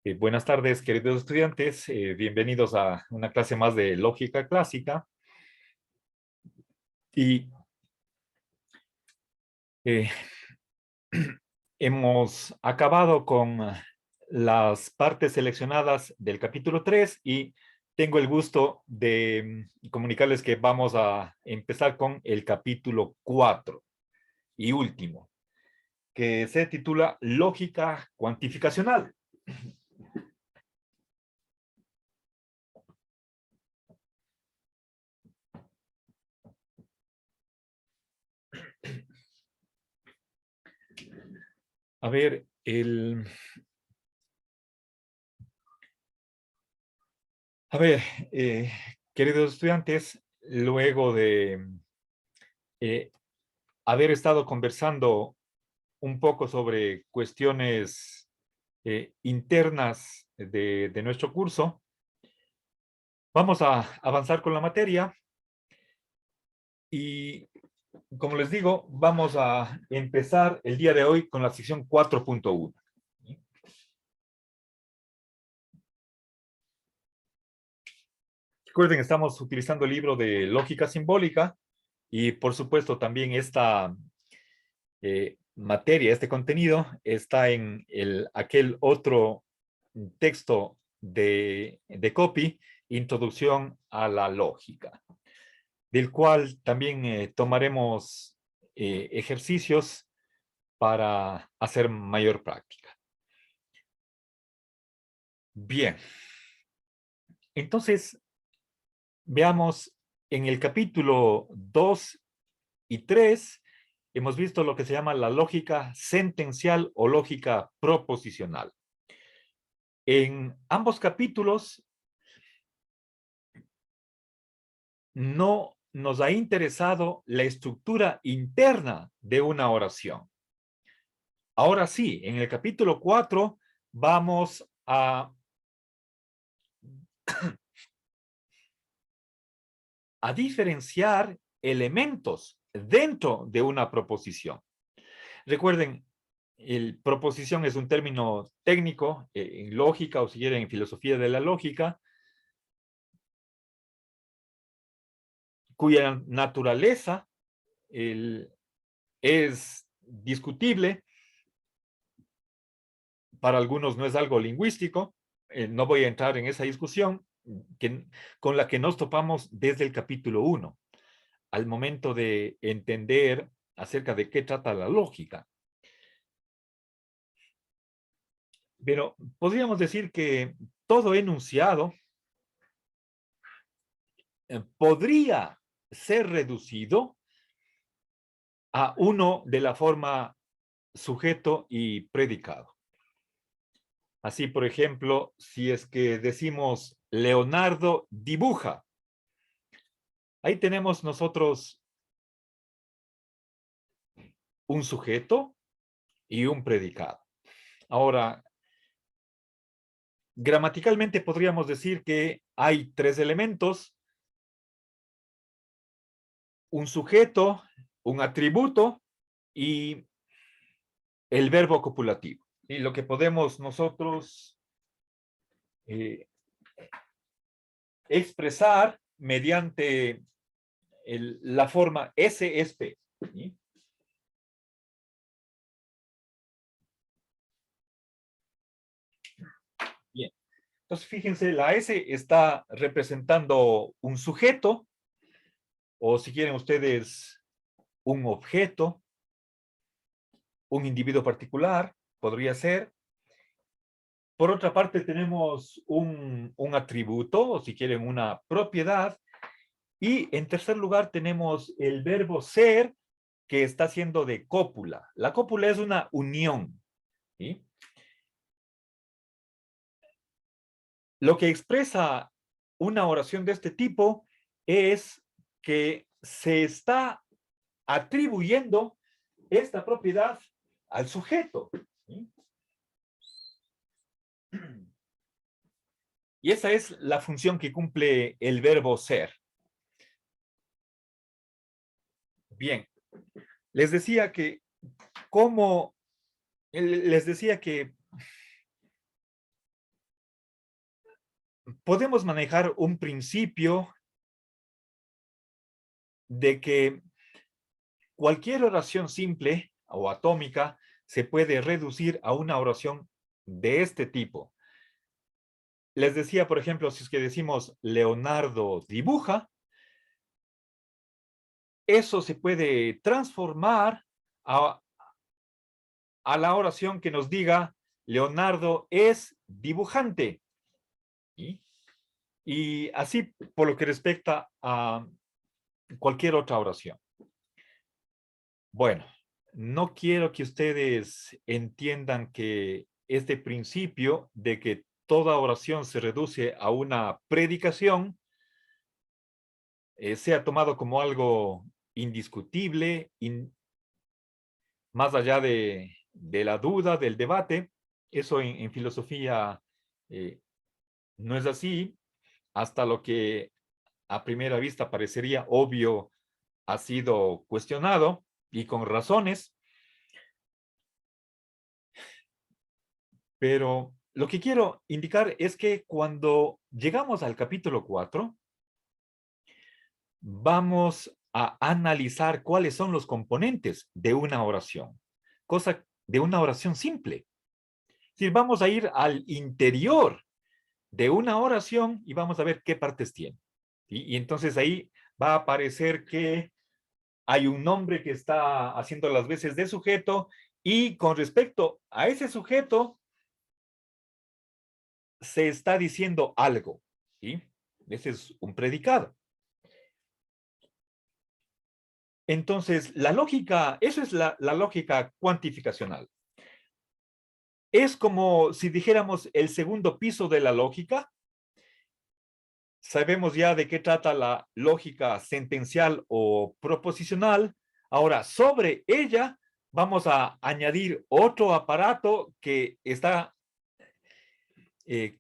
Buenas tardes, queridos estudiantes. Bienvenidos a una clase más de lógica clásica. Y eh, hemos acabado con las partes seleccionadas del capítulo 3 y tengo el gusto de comunicarles que vamos a empezar con el capítulo 4 y último, que se titula Lógica cuantificacional. A ver, eh, queridos estudiantes, luego de eh, haber estado conversando un poco sobre cuestiones internas de nuestro curso, vamos a avanzar con la materia y, como les digo, vamos a empezar el día de hoy con la sección 4.1. Recuerden, estamos utilizando el libro de Lógica Simbólica y, por supuesto, también esta materia, este contenido, está en aquel otro texto de copy, Introducción a la Lógica, del cual también tomaremos ejercicios para hacer mayor práctica. Bien, entonces veamos en el capítulo 2 y 3, hemos visto lo que se llama la lógica sentencial o lógica proposicional. En ambos capítulos no nos ha interesado la estructura interna de una oración. Ahora sí, en el capítulo 4 vamos a diferenciar elementos dentro de una proposición. Recuerden, proposición es un término técnico en lógica, o si quieren en filosofía de la lógica, cuya naturaleza es discutible. Para algunos no es algo lingüístico. No voy a entrar en esa discusión con la que nos topamos desde el capítulo 1, al momento de entender acerca de qué trata la lógica. Pero podríamos decir que todo enunciado podría ser reducido a uno de la forma sujeto y predicado. Así, por ejemplo, si es que decimos Leonardo dibuja, ahí tenemos nosotros un sujeto y un predicado. Ahora, gramaticalmente podríamos decir que hay tres elementos: un sujeto, un atributo y el verbo copulativo. Y lo que podemos nosotros expresar mediante la forma S es P. ¿Sí? Bien. Entonces, fíjense, la S está representando un sujeto, o si quieren ustedes, un objeto, un individuo particular, podría ser. Por otra parte, tenemos un atributo, o si quieren, una propiedad. Y en tercer lugar, tenemos el verbo ser, que está haciendo de cópula. La cópula es una unión. ¿Sí? Lo que expresa una oración de este tipo es que se está atribuyendo esta propiedad al sujeto. ¿Sí? Y esa es la función que cumple el verbo ser. Bien, les decía que les decía que podemos manejar un principio de que cualquier oración simple o atómica se puede reducir a una oración de este tipo. Les decía, por ejemplo, si es que decimos Leonardo dibuja, eso se puede transformar a la oración que nos diga Leonardo es dibujante. ¿Sí? Y así por lo que respecta a cualquier otra oración. Bueno, no quiero que ustedes entiendan que este principio de que toda oración se reduce a una predicación sea tomado como algo indiscutible, más allá de la duda, del debate. Eso en filosofía eh, no es así, hasta lo que a primera vista parecería obvio ha sido cuestionado y con razones, pero lo que quiero indicar es que cuando llegamos al capítulo 4, vamos a analizar cuáles son los componentes de una oración, cosa de una oración simple. Es decir, vamos a ir al interior de una oración y vamos a ver qué partes tiene. ¿Sí? Y entonces ahí va a aparecer que hay un nombre que está haciendo las veces de sujeto y con respecto a ese sujeto se está diciendo algo. ¿Sí? Ese es un predicado. Entonces, la lógica, eso es la lógica cuantificacional. Es como si dijéramos el segundo piso de la lógica. Sabemos ya de qué trata la lógica sentencial o proposicional. Ahora, sobre ella vamos a añadir otro aparato que está eh,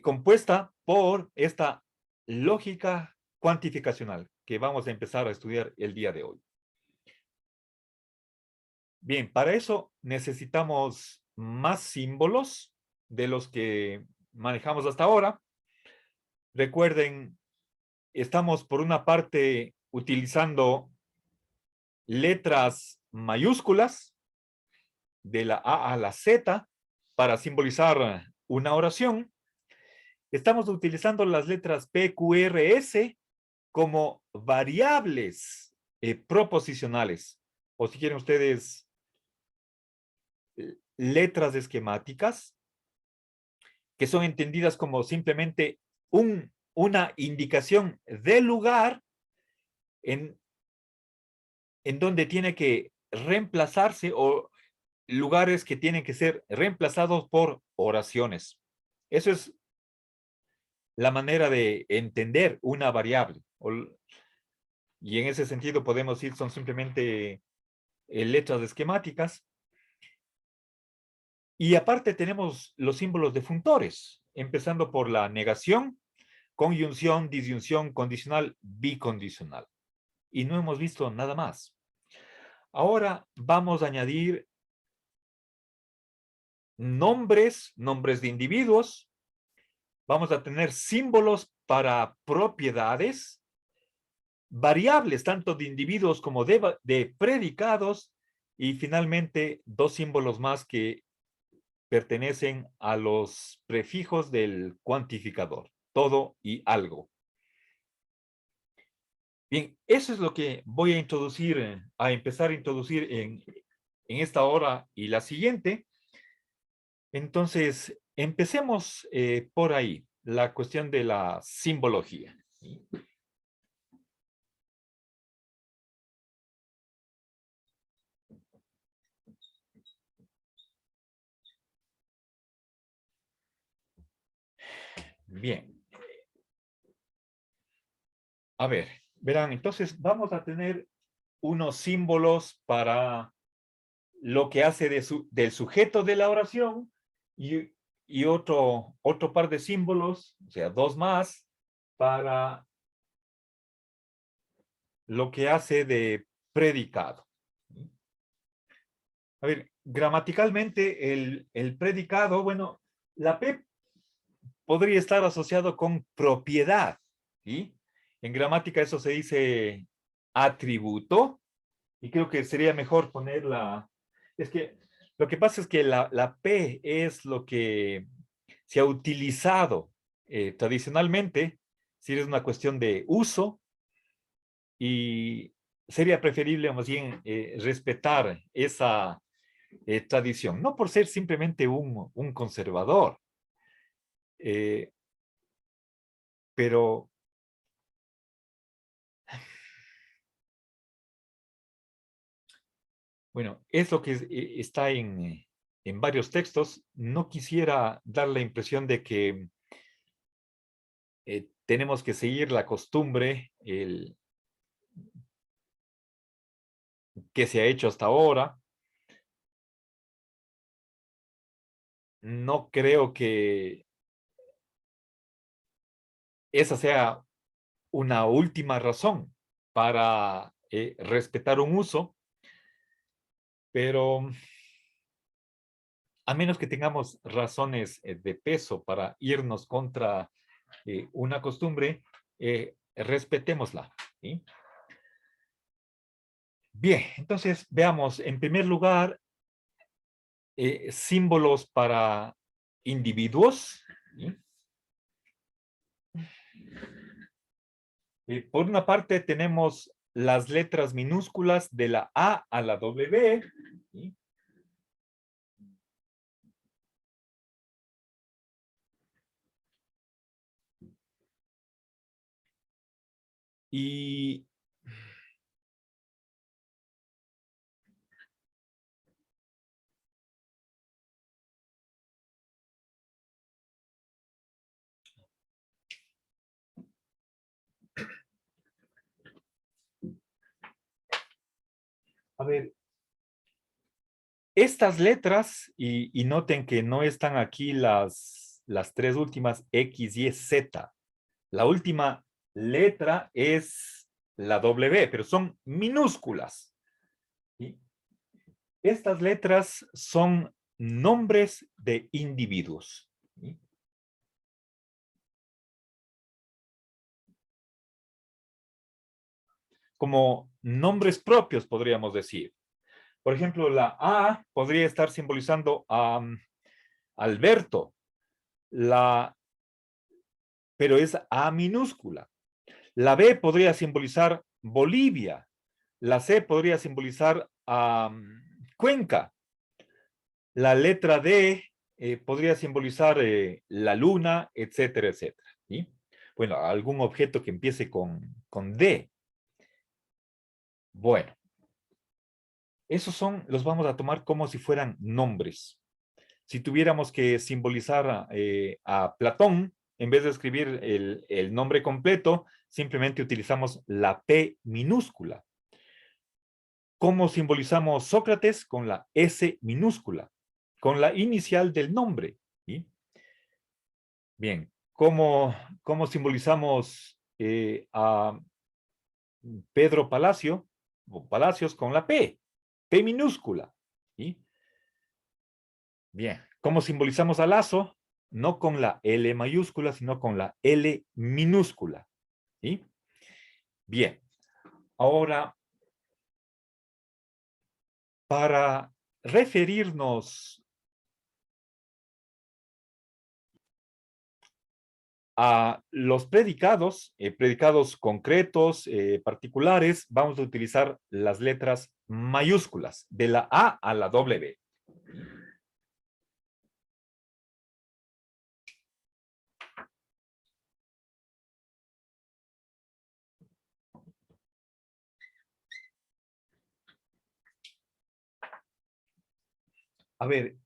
compuesta por esta lógica cuantificacional que vamos a empezar a estudiar el día de hoy. Bien, para eso necesitamos más símbolos de los que manejamos hasta ahora. Recuerden, estamos por una parte utilizando letras mayúsculas de la A a la Z para simbolizar una oración. Estamos utilizando las letras P, Q, R, S como variables proposicionales. O si quieren ustedes, letras esquemáticas, que son entendidas como simplemente una indicación de lugar en donde tiene que reemplazarse o lugares que tienen que ser reemplazados por oraciones. Eso es la manera de entender una variable. Y en ese sentido podemos decir son simplemente letras esquemáticas. Y aparte tenemos los símbolos de funtores, empezando por la negación, conjunción, disyunción, condicional, bicondicional. Y no hemos visto nada más. Ahora vamos a añadir nombres de individuos. Vamos a tener símbolos para propiedades, variables tanto de individuos como de predicados y finalmente dos símbolos más que pertenecen a los prefijos del cuantificador, todo y algo. Bien, eso es lo que voy a introducir, a empezar a introducir en esta hora y la siguiente. Entonces, empecemos por ahí, la cuestión de la simbología. Bien, a ver, verán, entonces vamos a tener unos símbolos para lo que hace del sujeto de la oración y otro par de símbolos, o sea, dos más, para lo que hace de predicado. A ver, gramaticalmente el predicado, bueno, la P podría estar asociado con propiedad, ¿sí? En gramática eso se dice atributo, y creo que sería mejor ponerla. Es que lo que pasa es que la P es lo que se ha utilizado tradicionalmente, si es una cuestión de uso, y sería preferible más bien respetar esa tradición, no por ser simplemente un conservador, eh, pero bueno, es lo que está en varios textos. No quisiera dar la impresión de que tenemos que seguir la costumbre que se ha hecho hasta ahora. No creo que esa sea una última razón para respetar un uso, pero a menos que tengamos razones de peso para irnos contra una costumbre, respetémosla, ¿sí? Bien, entonces veamos, en primer lugar, símbolos para individuos, ¿sí? Por una parte tenemos las letras minúsculas de la A a la W, ¿sí? Y a ver, estas letras, y noten que no están aquí las tres últimas X, Y, Z. La última letra es la W, pero son minúsculas, ¿sí? Estas letras son nombres de individuos, ¿sí? Como nombres propios, podríamos decir. Por ejemplo, la A podría estar simbolizando a Alberto, pero es A minúscula. La B podría simbolizar Bolivia. La C podría simbolizar a Cuenca. La letra D podría simbolizar la luna, etcétera, etcétera, ¿sí? Bueno, algún objeto que empiece con D. Bueno, esos los vamos a tomar como si fueran nombres. Si tuviéramos que simbolizar a Platón, en vez de escribir el nombre completo, simplemente utilizamos la P minúscula. ¿Cómo simbolizamos Sócrates? Con la S minúscula, con la inicial del nombre, ¿sí? Bien, ¿cómo simbolizamos a Pedro Palacio o Palacios? Con la P minúscula, ¿sí? Bien, ¿cómo simbolizamos a Lazo? No con la L mayúscula, sino con la L minúscula, ¿sí? Bien, ahora, para referirnos a los predicados, predicados concretos, particulares, vamos a utilizar las letras mayúsculas, de la A a la W. A ver,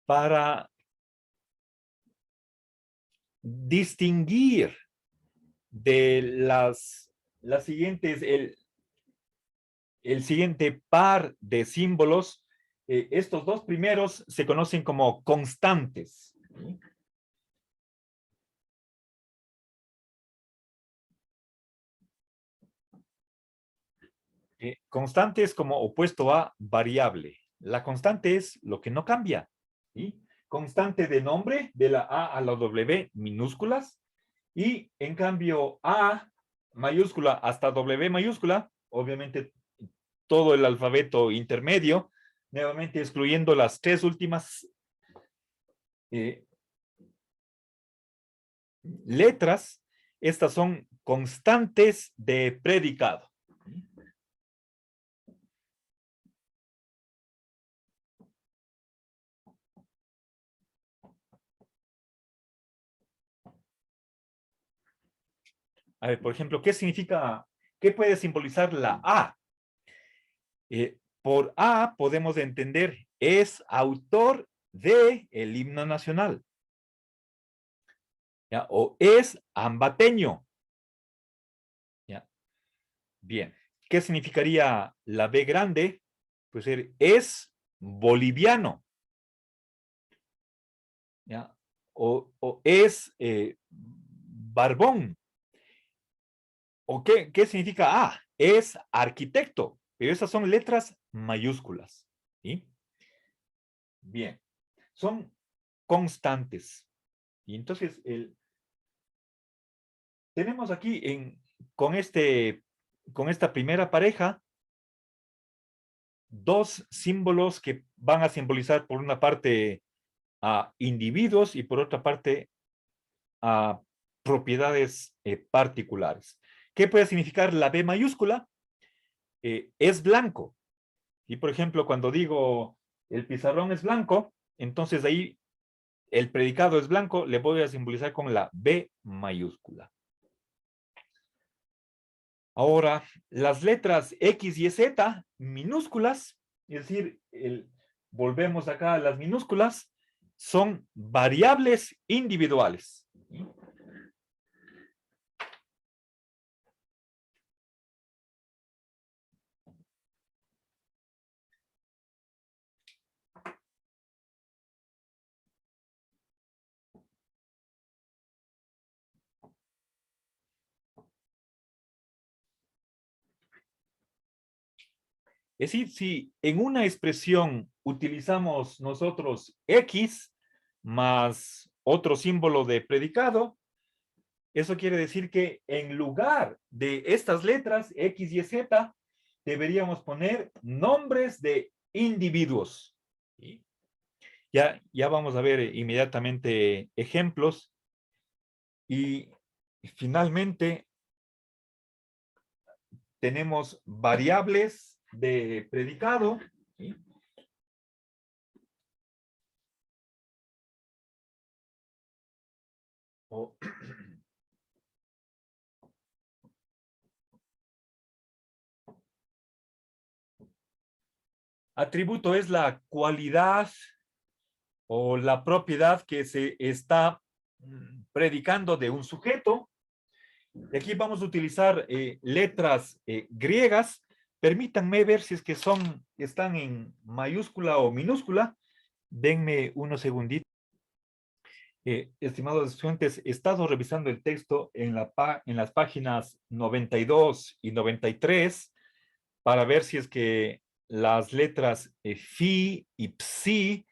para distinguir de las siguientes, el siguiente par de símbolos, estos dos primeros se conocen como constantes, ¿sí? Constante es como opuesto a variable. La constante es lo que no cambia, ¿sí? constante de nombre, de la A a la W minúsculas, y en cambio A mayúscula hasta W mayúscula, obviamente todo el alfabeto intermedio, nuevamente excluyendo las tres últimas letras, estas son constantes de predicado. A ver, por ejemplo, qué puede simbolizar la A? Por A podemos entender, es autor del himno nacional. ¿Ya? O es ambateño. ¿Ya? Bien. ¿Qué significaría la B grande? Pues es boliviano. ¿Ya? O es barbón. ¿O qué significa A? Es arquitecto. Pero esas son letras mayúsculas. ¿Sí? Bien. Son constantes. Y entonces tenemos aquí con esta primera pareja dos símbolos que van a simbolizar por una parte a individuos y por otra parte a propiedades particulares. ¿Qué puede significar la B mayúscula? Es blanco. Y por ejemplo, cuando digo el pizarrón es blanco, entonces ahí el predicado es blanco, le voy a simbolizar con la B mayúscula. Ahora, las letras X y Z minúsculas, es decir, volvemos acá a las minúsculas, son variables individuales. ¿Sí? Es decir, si en una expresión utilizamos nosotros X más otro símbolo de predicado, eso quiere decir que en lugar de estas letras X y Z, deberíamos poner nombres de individuos. ¿Sí? Ya vamos a ver inmediatamente ejemplos. Y finalmente tenemos variables de predicado. ¿Sí? O, atributo es la cualidad o la propiedad que se está predicando de un sujeto. Y aquí vamos a utilizar letras griegas. Permítanme ver si es que están en mayúscula o minúscula. Denme unos segunditos. Estimados estudiantes, he estado revisando el texto en las páginas 92 y 93 para ver si es que las letras fi y psi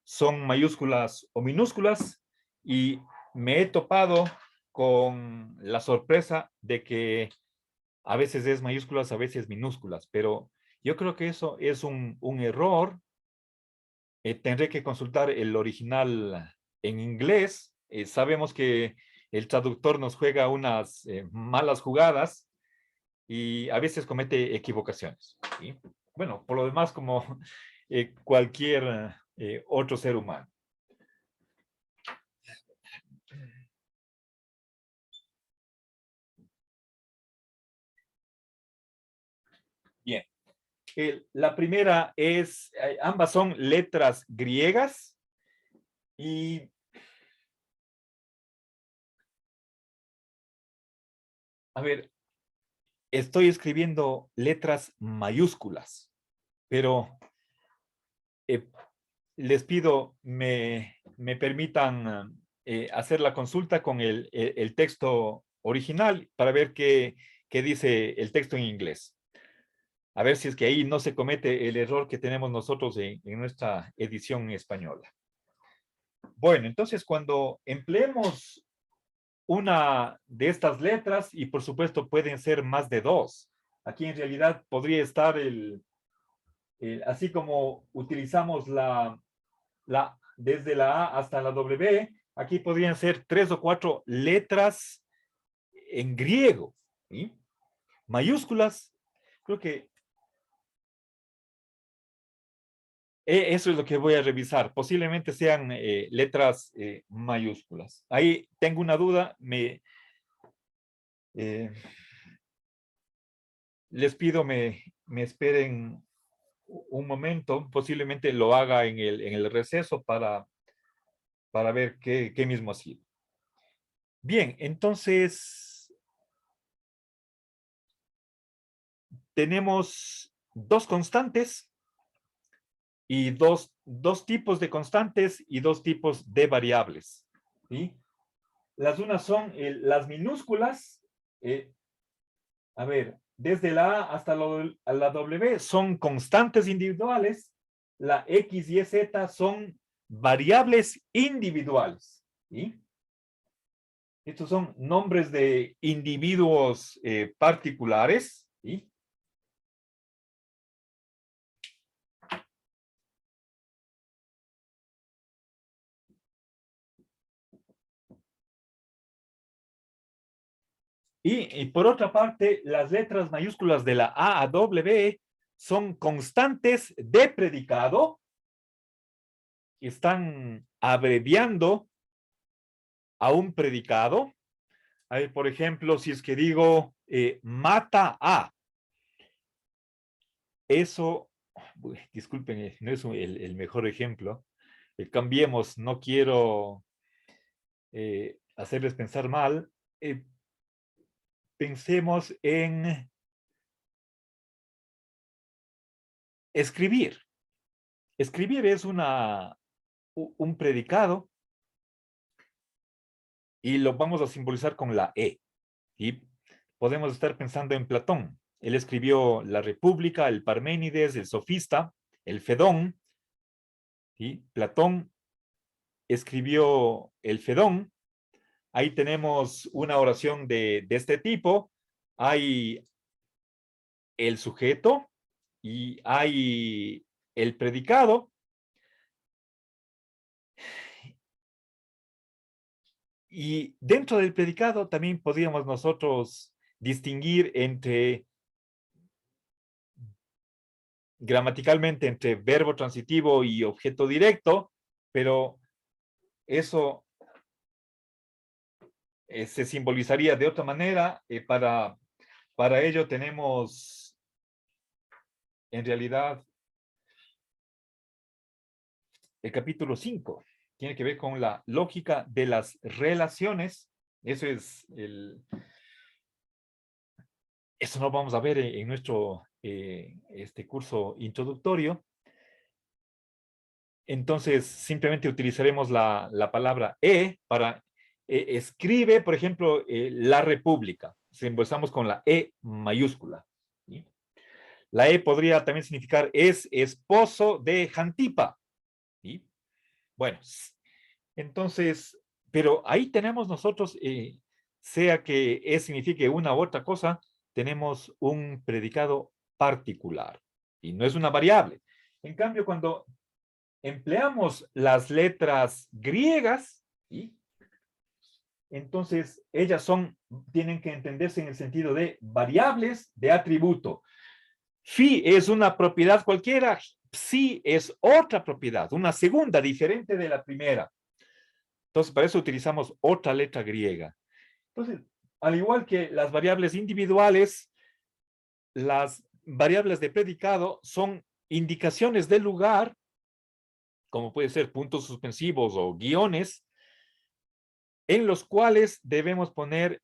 son mayúsculas o minúsculas, y me he topado con la sorpresa de que a veces es mayúsculas, a veces minúsculas, pero yo creo que eso es un error. Tendré que consultar el original en inglés. Sabemos que el traductor nos juega unas malas jugadas y a veces comete equivocaciones. ¿Sí? Bueno, por lo demás, como cualquier otro ser humano. Bien. La primera es, ambas son letras griegas y a ver, estoy escribiendo letras mayúsculas, pero eh, les pido me permitan hacer la consulta con el texto original para ver qué dice el texto en inglés. A ver si es que ahí no se comete el error que tenemos nosotros en nuestra edición española. Bueno, entonces cuando empleemos una de estas letras, y por supuesto pueden ser más de dos, aquí en realidad podría estar así como utilizamos desde la A hasta la W, aquí podrían ser 3 o 4 letras en griego, ¿sí? Mayúsculas. Creo que eso es lo que voy a revisar. Posiblemente sean letras mayúsculas. Ahí tengo una duda. Eh, Les pido me esperen un momento. Posiblemente lo haga en el receso para ver qué mismo ha sido. Bien, entonces tenemos dos constantes y dos tipos de constantes y dos tipos de variables, ¿sí? Las unas son las minúsculas, a ver, desde la A hasta la W son constantes individuales, la X y Z son variables individuales, ¿sí? Estos son nombres de individuos particulares, ¿sí? Y por otra parte, las letras mayúsculas de la A a W son constantes de predicado, están abreviando a un predicado. Ahí, por ejemplo, si es que digo mata a, eso, disculpen, no es el mejor ejemplo. Cambiemos, no quiero hacerles pensar mal. Pensemos en escribir. Escribir es un predicado y lo vamos a simbolizar con la E. Y podemos estar pensando en Platón. Él escribió La República, el Parménides, el Sofista, el Fedón. ¿Sí? Platón escribió el Fedón. Ahí tenemos una oración de este tipo. Hay el sujeto y hay el predicado. Y dentro del predicado también podríamos nosotros distinguir gramaticalmente entre verbo transitivo y objeto directo, pero eso se simbolizaría de otra manera. Para ello tenemos en realidad el capítulo 5. Tiene que ver con la lógica de las relaciones. Eso lo vamos a ver en nuestro este curso introductorio. Entonces, simplemente utilizaremos la palabra para escribe, por ejemplo, la República. Simbolizamos con la E mayúscula, ¿sí? La E podría también significar es esposo de Jantipa, ¿sí? Bueno, entonces, pero ahí tenemos nosotros, sea que signifique una u otra cosa, tenemos un predicado particular y no es una variable. En cambio, cuando empleamos las letras griegas, ¿sí? Entonces ellas tienen que entenderse en el sentido de variables de atributo. Phi es una propiedad cualquiera, psi es otra propiedad, una segunda diferente de la primera. Entonces, para eso utilizamos otra letra griega. Entonces, al igual que las variables individuales, las variables de predicado son indicaciones del lugar, como puede ser puntos suspensivos o guiones, en los cuales debemos poner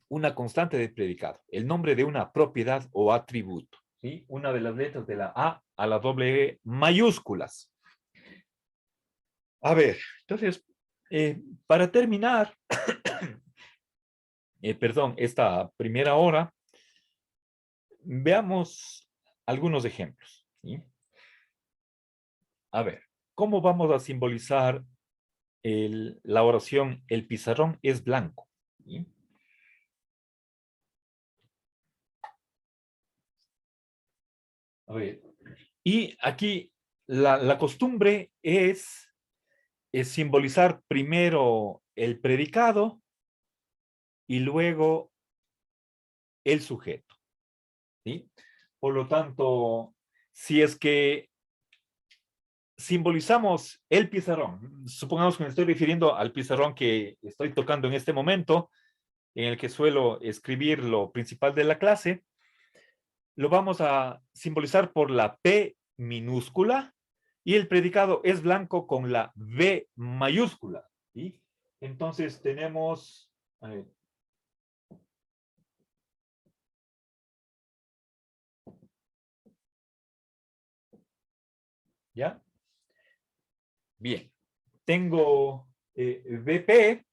una constante de predicado, el nombre de una propiedad o atributo, ¿sí? Una de las letras de la A a la W mayúsculas. A ver, entonces, para terminar, perdón, esta primera hora, veamos algunos ejemplos, ¿sí? A ver, ¿cómo vamos a simbolizar la oración? El pizarrón es blanco. ¿Sí? A ver. Y aquí la costumbre es simbolizar primero el predicado y luego el sujeto. ¿Sí? Por lo tanto, si es que simbolizamos el pizarrón, supongamos que me estoy refiriendo al pizarrón que estoy tocando en este momento, en el que suelo escribir lo principal de la clase, lo vamos a simbolizar por la P minúscula y el predicado es blanco con la V mayúscula. ¿Sí? Entonces tenemos, a ver, ¿ya? Bien, tengo VP,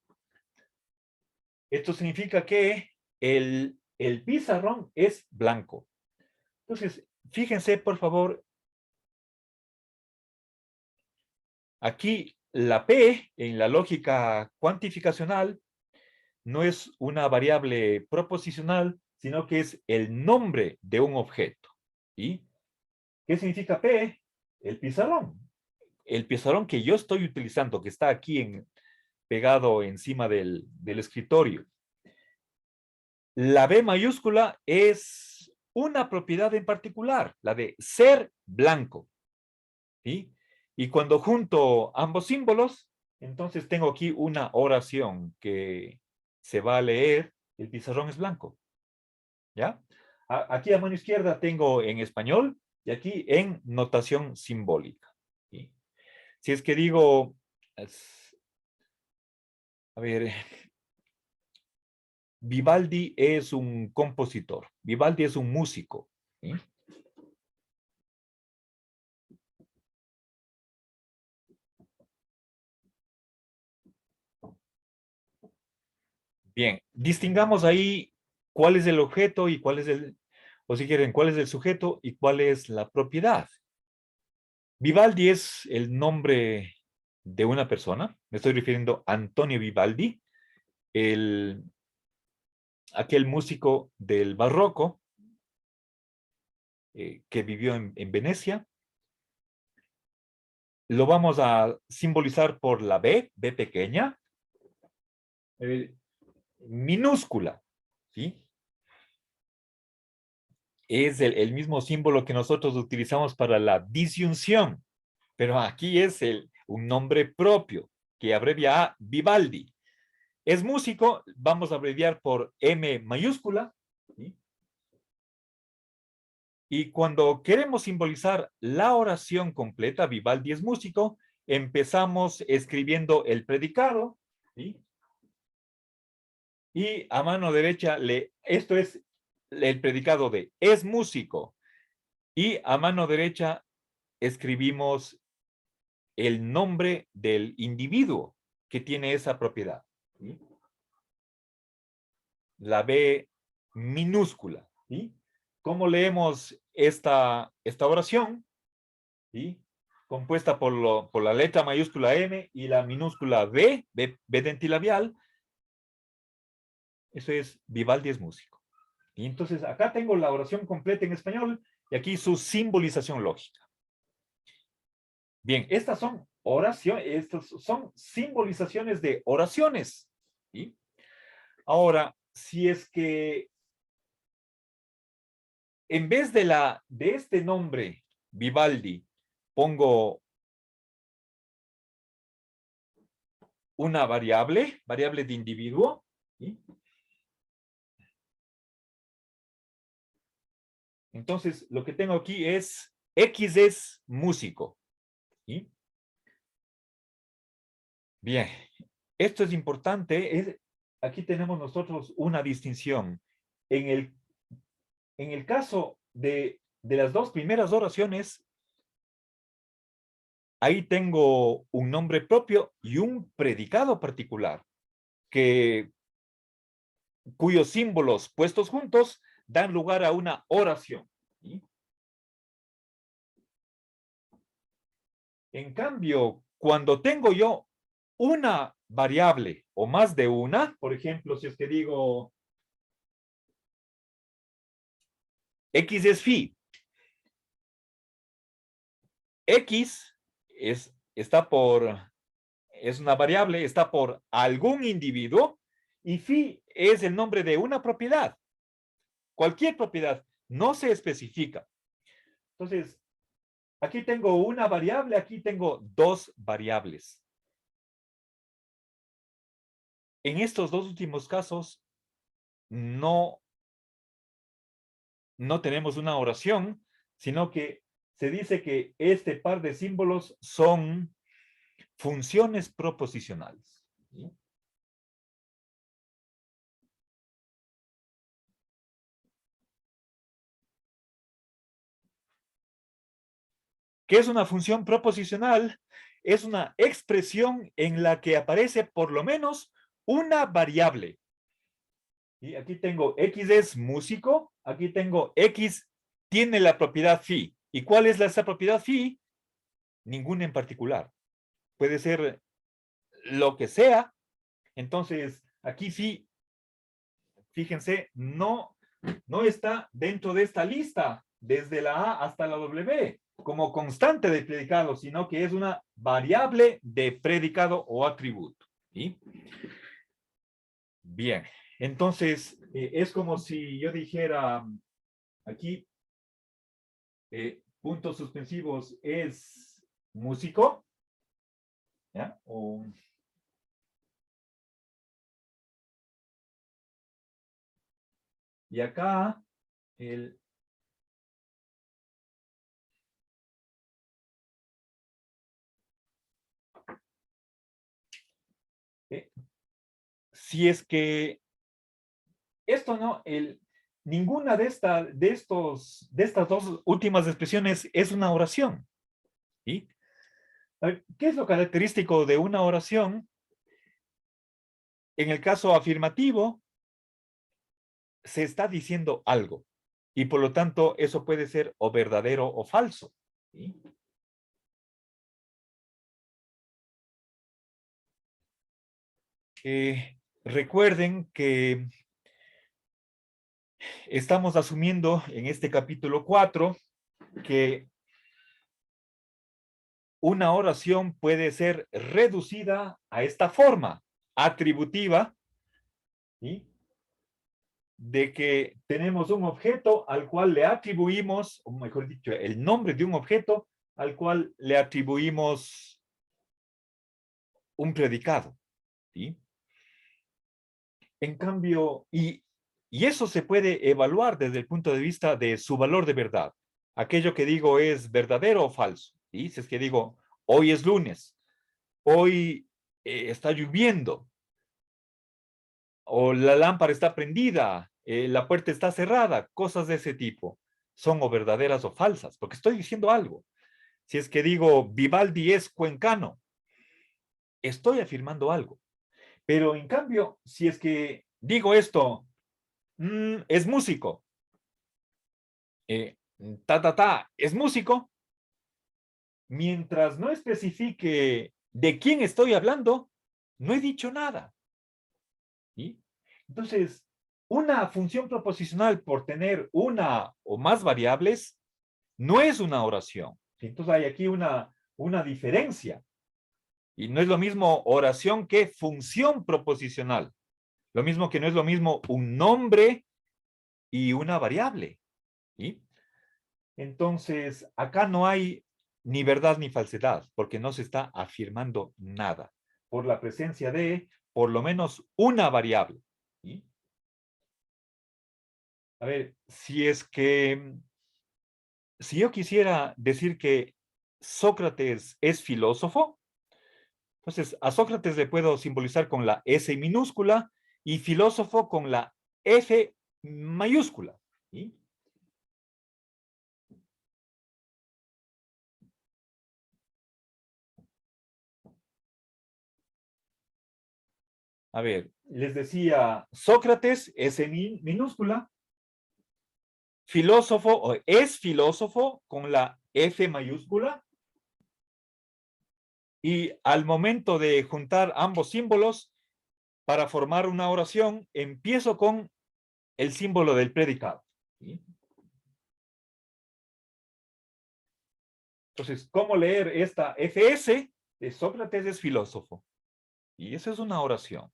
esto significa que el pizarrón es blanco. Entonces, fíjense por favor, aquí la P en la lógica cuantificacional no es una variable proposicional, sino que es el nombre de un objeto. ¿Y qué significa P? El pizarrón. El pizarrón que yo estoy utilizando, que está aquí pegado encima del escritorio. La B mayúscula es una propiedad en particular, la de ser blanco. ¿Sí? Y cuando junto ambos símbolos, entonces tengo aquí una oración que se va a leer, el pizarrón es blanco. ¿Ya? Aquí a mano izquierda tengo en español y aquí en notación simbólica. ¿Sí? Si es que digo, a ver, Vivaldi es un compositor, Vivaldi es un músico. ¿Sí? Bien, distingamos ahí cuál es el objeto y cuál es o si quieren, cuál es el sujeto y cuál es la propiedad. Vivaldi es el nombre de una persona, me estoy refiriendo a Antonio Vivaldi, el, aquel músico del barroco que vivió en Venecia. Lo vamos a simbolizar por la B pequeña, eh, minúscula, ¿sí? Es el mismo símbolo que nosotros utilizamos para la disyunción, pero aquí es un nombre propio que abrevia a Vivaldi. Es músico, vamos a abreviar por M mayúscula, ¿sí? Y cuando queremos simbolizar la oración completa, Vivaldi es músico, empezamos escribiendo el predicado, ¿sí? Y a mano derecha, esto es el predicado de es músico. Y a mano derecha escribimos el nombre del individuo que tiene esa propiedad. ¿Sí? La B minúscula. ¿Sí? ¿Cómo leemos esta oración? ¿Sí? Compuesta por la letra mayúscula M y la minúscula B dentilabial. Eso es Vivaldi es músico. Y entonces acá tengo la oración completa en español y aquí su simbolización lógica. Bien, estas son oraciones, estas son simbolizaciones de oraciones. ¿Sí? Ahora, si es que en vez de este nombre, Vivaldi, pongo una variable de individuo, ¿sí? Entonces, lo que tengo aquí es X es músico. ¿Sí? Bien, esto es importante. Aquí tenemos nosotros una distinción. En el caso de las dos primeras oraciones, ahí tengo un nombre propio y un predicado particular, cuyos símbolos puestos juntos dan lugar a una oración. ¿Sí? En cambio, cuando tengo yo una variable o más de una, por ejemplo, si es que digo X es phi, X es una variable, está por algún individuo, y phi es el nombre de una propiedad. Cualquier propiedad no se especifica. Entonces, aquí tengo una variable, aquí tengo dos variables. En estos dos últimos casos, no tenemos una oración, sino que se dice que este par de símbolos son funciones proposicionales. ¿Sí? ¿Qué es una función proposicional? Es una expresión en la que aparece por lo menos una variable. Y aquí tengo X es músico, aquí tengo X tiene la propiedad phi. ¿Y cuál es esa propiedad phi? Ninguna en particular. Puede ser lo que sea. Entonces, aquí phi, fíjense, no está dentro de esta lista, desde la A hasta la W, como constante de predicado, sino que es una variable de predicado o atributo. ¿Sí? Bien, entonces es como si yo dijera aquí, puntos suspensivos es músico, ¿ya? Y acá el eh, si es que esto no, ninguna de estas dos últimas expresiones es una oración. ¿Sí? ¿Qué es lo característico de una oración? En el caso afirmativo, se está diciendo algo y por lo tanto eso puede ser o verdadero o falso. ¿Sí? Recuerden que estamos asumiendo en este capítulo 4 que una oración puede ser reducida a esta forma atributiva, ¿sí? De que tenemos un objeto al cual le atribuimos, o mejor dicho, el nombre de un objeto al cual le atribuimos un predicado. ¿Sí? En cambio, y eso se puede evaluar desde el punto de vista de su valor de verdad. Aquello que digo es verdadero o falso. ¿Sí? Si es que digo, hoy es lunes, hoy está lloviendo, o la lámpara está prendida, la puerta está cerrada, cosas de ese tipo. Son o verdaderas o falsas, porque estoy diciendo algo. Si es que digo, Vivaldi es cuencano, estoy afirmando algo. Pero en cambio, si es que digo esto, es músico, eh, es músico, mientras no especifique de quién estoy hablando, no he dicho nada. ¿Sí? Entonces, una función proposicional por tener una o más variables no es una oración. Entonces hay aquí una diferencia. Y no es lo mismo oración que función proposicional. Lo mismo que no es lo mismo un nombre y una variable. ¿Sí? Entonces, acá no hay ni verdad ni falsedad, porque no se está afirmando nada, por la presencia de por lo menos una variable. ¿Sí? A ver, si yo quisiera decir que Sócrates es filósofo, entonces a Sócrates le puedo simbolizar con la S minúscula y filósofo con la F mayúscula. ¿Sí? A ver, les decía Sócrates, S minúscula, filósofo o es filósofo con la F mayúscula y al momento de juntar ambos símbolos para formar una oración, empiezo con el símbolo del predicado. ¿Sí? Entonces, ¿cómo leer esta FS? De Sócrates es filósofo. Y esa es una oración.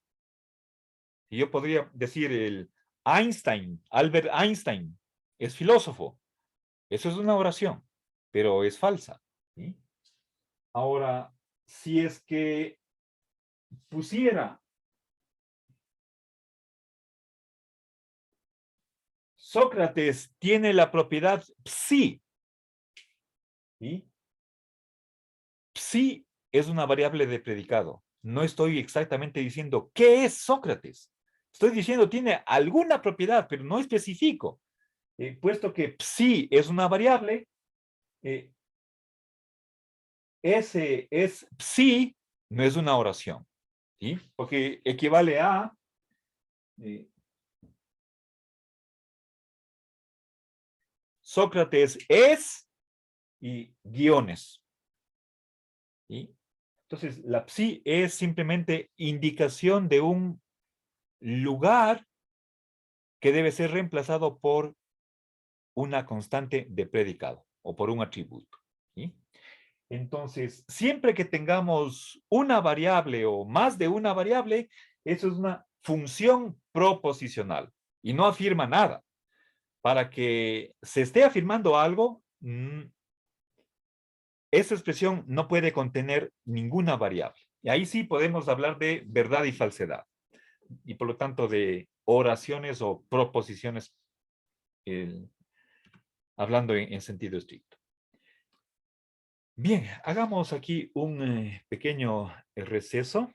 Y yo podría decir el Einstein, Albert Einstein, es filósofo. Eso es una oración, pero es falsa. ¿Sí? Ahora, si es que pusiera Sócrates tiene la propiedad psi, ¿sí? Psi es una variable de predicado. No estoy exactamente diciendo qué es Sócrates. Estoy diciendo tiene alguna propiedad, pero no especifico. Puesto que psi es una variable, eh, ese es psi, no es una oración. ¿Sí? Porque equivale a eh, Sócrates es y guiones. ¿Sí? Entonces, la psi es simplemente indicación de un lugar que debe ser reemplazado por una constante de predicado o por un atributo. ¿Sí? Entonces, siempre que tengamos una variable o más de una variable, eso es una función proposicional y no afirma nada. Para que se esté afirmando algo, esa expresión no puede contener ninguna variable. Y ahí sí podemos hablar de verdad y falsedad. Y por lo tanto de oraciones o proposiciones, eh, hablando en sentido estricto. Bien, hagamos aquí un pequeño receso.